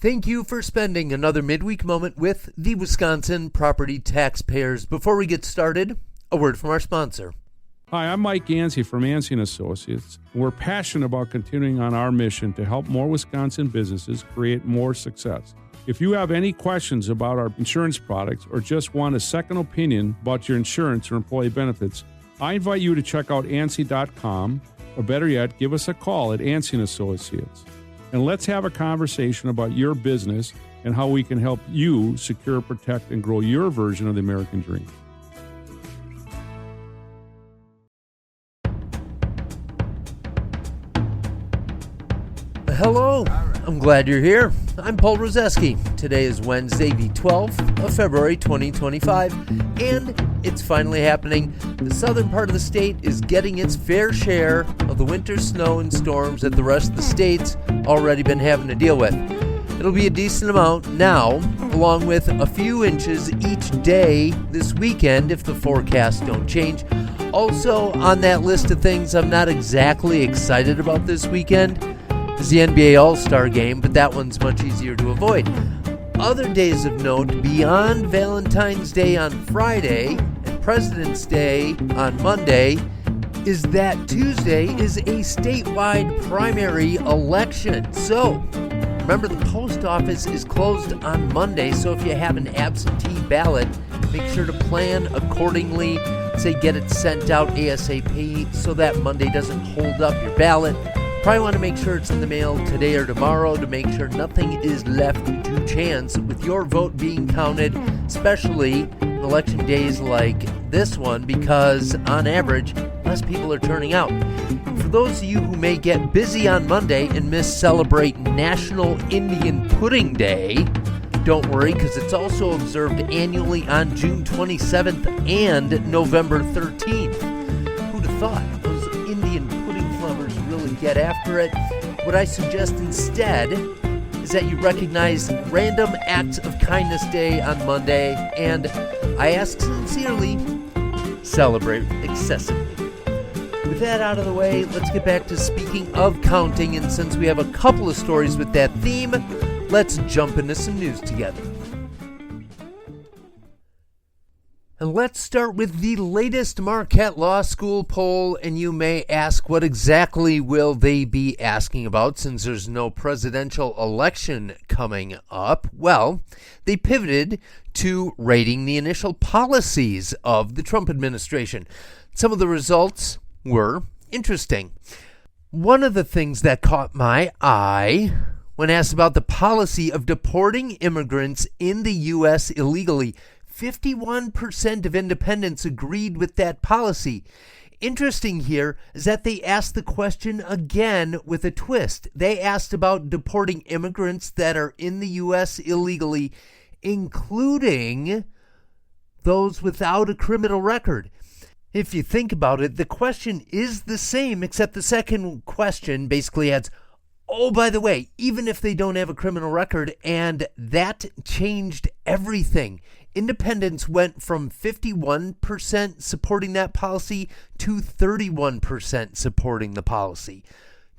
Thank you for spending another midweek moment with the Wisconsin property taxpayers. Before we get started, a word from our sponsor. Hi, I'm Mike Gansey from Yancey & Associates. We're passionate about continuing on our mission to help more Wisconsin businesses create more success. If you have any questions about our insurance products or just want a second opinion about your insurance or employee benefits, I invite you to check out ANSI.com, or better yet, give us a call at Yancey & Associates. And let's have a conversation about your business and how we can help you secure, protect, and grow your version of the American dream. Hello, I'm glad you're here. I'm Paul Rozeski. Today is Wednesday, the 12th of February, 2025, and it's finally happening. The southern part of the state is getting its fair share of the winter snow and storms that the rest of the state's already been having to deal with. It'll be a decent amount now, along with a few inches each day this weekend if the forecasts don't change. Also, on that list of things I'm not exactly excited about this weekend is the NBA All-Star Game, but that one's much easier to avoid. Other days of note beyond Valentine's Day on Friday and President's Day on Monday is that Tuesday is a statewide primary election. So, remember the post office is closed on Monday, so if you have an absentee ballot, make sure to plan accordingly. Say get it sent out ASAP so that Monday doesn't hold up your ballot. Probably want to make sure it's in the mail today or tomorrow to make sure nothing is left to chance with your vote being counted, especially election days like this one, because on average, less people are turning out. For those of you who may get busy on Monday and celebrate National Indian Pudding Day, don't worry, because it's also observed annually on June 27th and November 13th. Who'd have thought? Those Indian pudding lovers really get after it. What I suggest instead is that you recognize Random Acts of Kindness Day on Monday, and I ask sincerely, celebrate excessively. With that out of the way, let's get back to speaking of counting, and since we have a couple of stories with that theme, let's jump into some news together. And let's start with the latest Marquette Law School Poll, and you may ask, what exactly will they be asking about since there's no presidential election coming up? Well, they pivoted to rating the initial policies of the Trump administration. Some of the results were interesting. One of the things that caught my eye when asked about the policy of deporting immigrants in the U.S. illegally, 51% of independents agreed with that policy. Interesting here is that they asked the question again with a twist. They asked about deporting immigrants that are in the U.S. illegally, including those without a criminal record. If you think about it, the question is the same, except the second question basically adds, oh, by the way, even if they don't have a criminal record, and that changed everything. Independents went from 51% supporting that policy to 31% supporting the policy.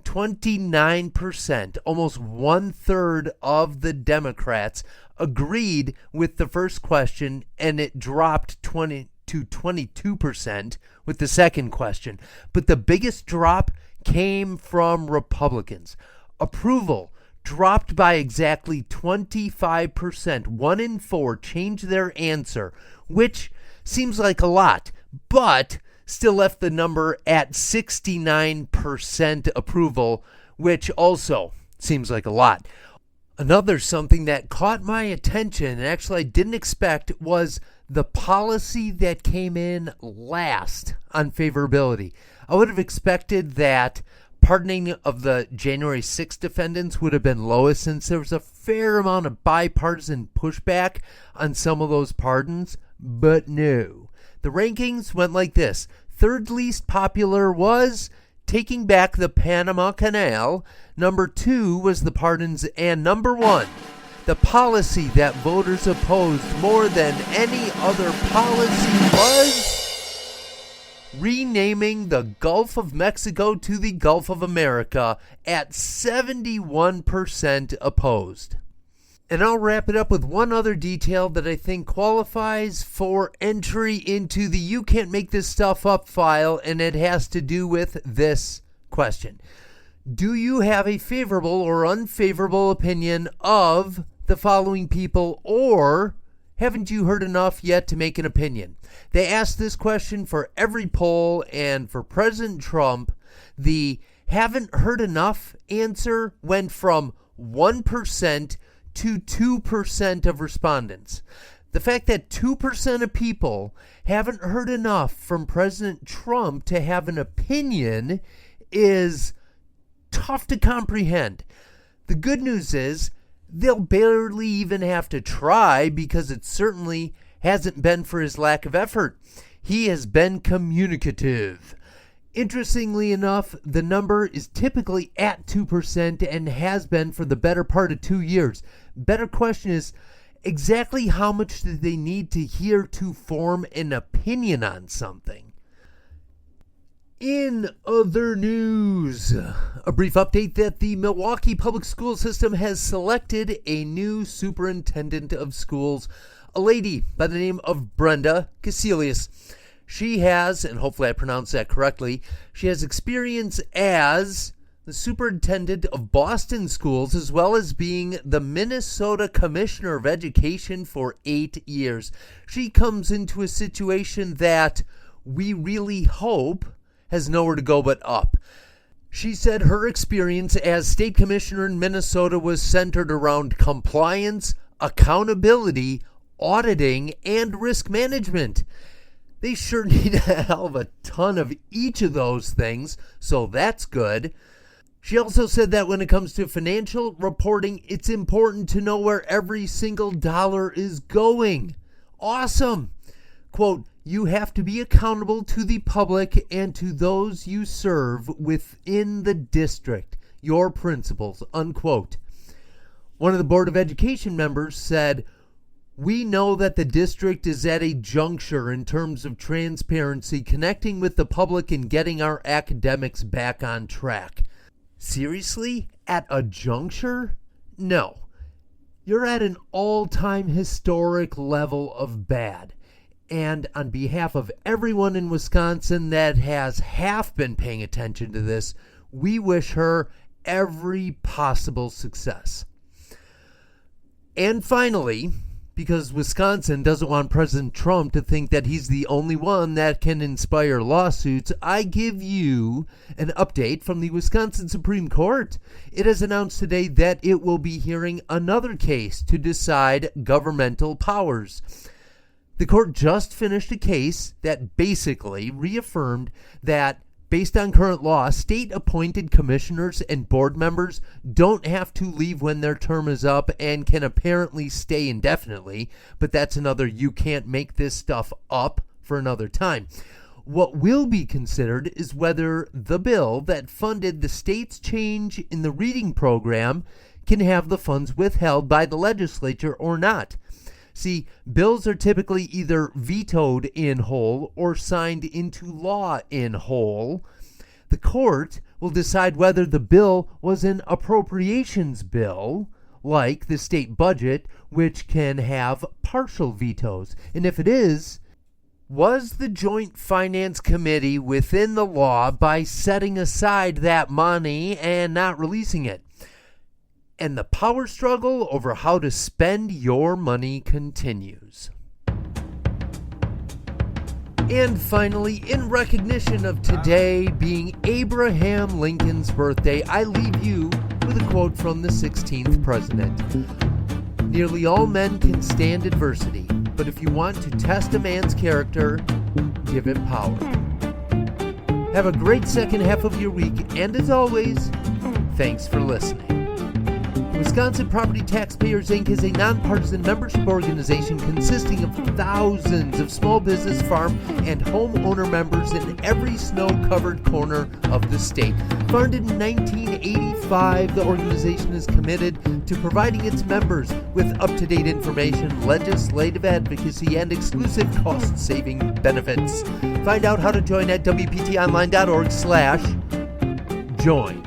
29%, almost one-third of the Democrats agreed with the first question, and it dropped to 22% with the second question. But the biggest drop came from Republicans. Approval dropped by exactly 25%. 1 in 4 changed their answer, which seems like a lot, but still left the number at 69% approval, which also seems like a lot. Another something that caught my attention, and actually I didn't expect, was the policy that came in last on favorability. I would have expected that pardoning of the January 6th defendants would have been lowest, since there was a fair amount of bipartisan pushback on some of those pardons, but no. The rankings went like this. Third least popular was taking back the Panama Canal. Number 2 was the pardons, and number 1, the policy that voters opposed more than any other policy was renaming the Gulf of Mexico to the Gulf of America at 71% opposed. And I'll wrap it up with one other detail that I think qualifies for entry into the You Can't Make This Stuff Up file, and it has to do with this question. Do you have a favorable or unfavorable opinion of the following people, or haven't you heard enough yet to make an opinion? They asked this question for every poll, and for President Trump, the haven't heard enough answer went from 1% to 2% of respondents. The fact that 2% of people haven't heard enough from President Trump to have an opinion is tough to comprehend. The good news is they'll barely even have to try, because it certainly hasn't been for his lack of effort. He has been communicative. Interestingly enough, the number is typically at 2% and has been for the better part of 2 years. Better question is, exactly how much do they need to hear to form an opinion on something? In other news, a brief update that the Milwaukee Public School System has selected a new superintendent of schools, a lady by the name of Brenda Casilius. She has, and hopefully I pronounced that correctly, she has experience as the superintendent of Boston schools, as well as being the Minnesota Commissioner of Education for 8 years. She comes into a situation that we really hope has nowhere to go but up. She said her experience as state commissioner in Minnesota was centered around compliance, accountability, auditing, and risk management. They sure need a hell of a ton of each of those things, so that's good. She also said that when it comes to financial reporting, it's important to know where every single dollar is going. Awesome. Quote, you have to be accountable to the public and to those you serve within the district, your principals, unquote. One of the Board of Education members said, we know that the district is at a juncture in terms of transparency, connecting with the public and getting our academics back on track. Seriously? At a juncture? No. You're at an all-time historic level of bad. And on behalf of everyone in Wisconsin that has half been paying attention to this, we wish her every possible success. And finally, because Wisconsin doesn't want President Trump to think that he's the only one that can inspire lawsuits, I give you an update from the Wisconsin Supreme Court. It has announced today that it will be hearing another case to decide governmental powers. The court just finished a case that basically reaffirmed that, based on current law, state-appointed commissioners and board members don't have to leave when their term is up and can apparently stay indefinitely, but that's another you can't make this stuff up for another time. What will be considered is whether the bill that funded the state's change in the reading program can have the funds withheld by the legislature or not. See, bills are typically either vetoed in whole or signed into law in whole. The court will decide whether the bill was an appropriations bill, like the state budget, which can have partial vetoes. And if it is, was the Joint Finance Committee within the law by setting aside that money and not releasing it? And the power struggle over how to spend your money continues. And finally, in recognition of today being Abraham Lincoln's birthday, I leave you with a quote from the 16th president. Nearly all men can stand adversity, but if you want to test a man's character, give him power. Have a great second half of your week, and as always, thanks for listening. Wisconsin Property Taxpayers Inc. is a nonpartisan membership organization consisting of thousands of small business, farm, and homeowner members in every snow-covered corner of the state. Founded in 1985, the organization is committed to providing its members with up-to-date information, legislative advocacy, and exclusive cost-saving benefits. Find out how to join at WPTOnline.org/join.